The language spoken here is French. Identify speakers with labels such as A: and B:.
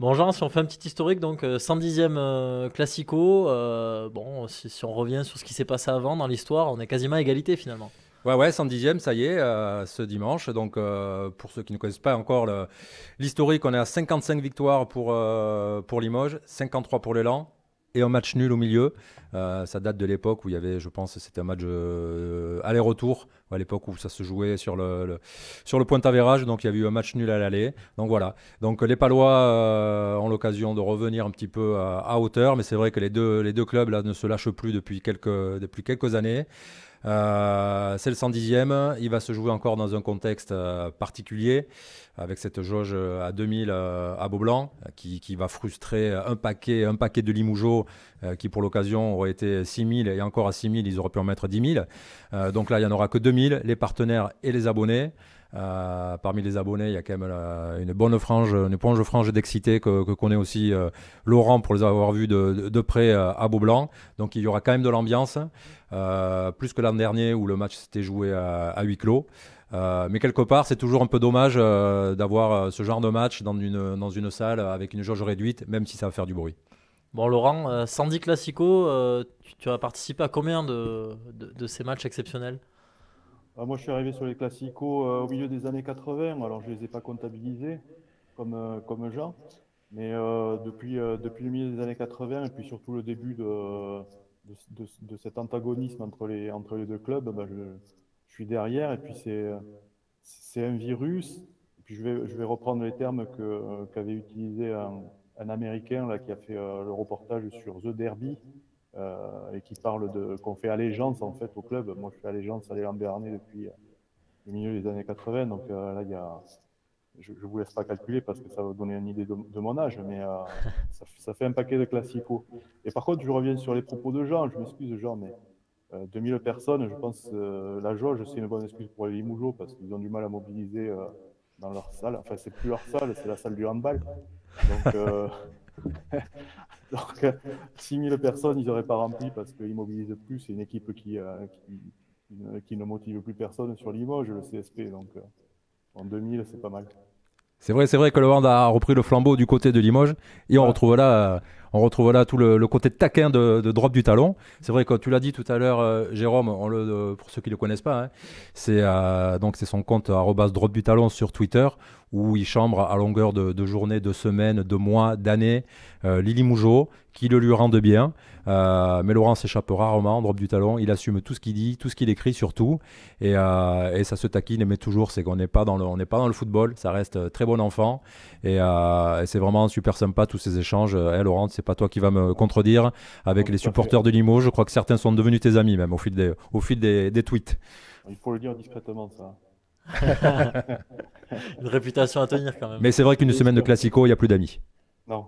A: Bon, Jean, si on fait un petit historique, donc 110e Classico, bon, si on revient sur ce qui s'est passé avant dans l'histoire, on est quasiment à égalité finalement.
B: Ouais, ouais, 110e, ça y est, ce dimanche. Donc, pour ceux qui ne connaissent pas encore l'historique, on est à 55 victoires pour Limoges, 53 pour l'élan et un match nul au milieu. Ça date de l'époque où il y avait, je pense, c'était un match aller-retour, à l'époque où ça se jouait sur le point d'avérage. Donc, il y a eu un match nul à l'aller. Donc, voilà. Donc, les Palois ont l'occasion de revenir un petit peu à hauteur. Mais c'est vrai que les deux clubs là, ne se lâchent plus depuis quelques années. C'est le 110e. Il va se jouer encore dans un contexte particulier, avec cette jauge à 2000 à Beaublanc, qui va frustrer un paquet de Limougeaux qui, pour l'occasion, aurait été 6000. Et encore à 6000, ils auraient pu en mettre 10 000. Donc là, il n'y en aura que 2000, les partenaires et les abonnés. Parmi les abonnés, il y a quand même une bonne frange, une bonne frange d'excités que connaît aussi Laurent pour les avoir vus de près à Beaublanc. Donc il y aura quand même de l'ambiance, plus que l'an dernier où le match s'était joué à huis clos. Mais quelque part, c'est toujours un peu dommage d'avoir ce genre de match dans une salle avec une jauge réduite, même si ça va faire du bruit.
A: Bon, Laurent, 110 Classico, tu as participé à combien de ces matchs exceptionnels?
C: Moi, je suis arrivé sur les classicos au milieu des années 80. Alors, je ne les ai pas comptabilisés comme Jean, mais depuis le milieu des années 80 et puis surtout le début de cet antagonisme entre les deux clubs, je suis derrière. Et puis, c'est un virus. Et puis, je vais reprendre les termes qu'avait utilisé un Américain là, qui a fait le reportage sur The Derby et qui parle qu'on fait allégeance en fait au club. Moi, je fais allégeance à l'élan Béarnais depuis le milieu des années 80. Donc là, je vous laisse pas calculer parce que ça va vous donner une idée de mon âge, mais ça fait un paquet de classicos. Et par contre, je reviens sur les propos de Jean. Je m'excuse, Jean, mais 2000 personnes, je pense, la jauge, c'est une bonne excuse pour les Limougeaux parce qu'ils ont du mal à mobiliser dans leur salle. Enfin, c'est plus leur salle, c'est la salle du handball. Donc, donc 6000 personnes, ils n'auraient pas rempli parce qu'ils mobilisent plus. C'est une équipe qui ne motive plus personne sur Limoges, le CSP. Donc, en 2000, c'est pas mal.
B: C'est vrai que le Hand a repris le flambeau du côté de Limoges et on
C: Ouais.
B: retrouve là, tout le côté taquin de drop du talon. C'est vrai que tu l'as dit tout à l'heure, Jérôme, pour ceux qui ne le connaissent pas, hein, c'est son compte arobase drop du talon sur Twitter où il chambre à longueur de journées, de semaines, de mois, d'années, Lily Mougeot, qui le lui rende bien. Mais Laurent s'échappe rarement, drop du talon. Il assume tout ce qu'il dit, tout ce qu'il écrit surtout. Et ça se taquine, mais toujours, c'est qu'on n'est pas dans le football. Ça reste très bon enfant. Et c'est vraiment super sympa tous ces échanges. Laurent, c'est pas toi qui vas me contredire avec
C: Non,
B: les
C: tout à fait.
B: supporters de Limoges. Je crois que certains sont devenus tes amis même au fil des tweets.
C: Il faut le dire discrètement, ça.
A: Une réputation à tenir quand même.
B: Mais c'est vrai qu'une semaine de
C: J'espère.
B: Classico, il n'y a plus d'amis.
C: Non.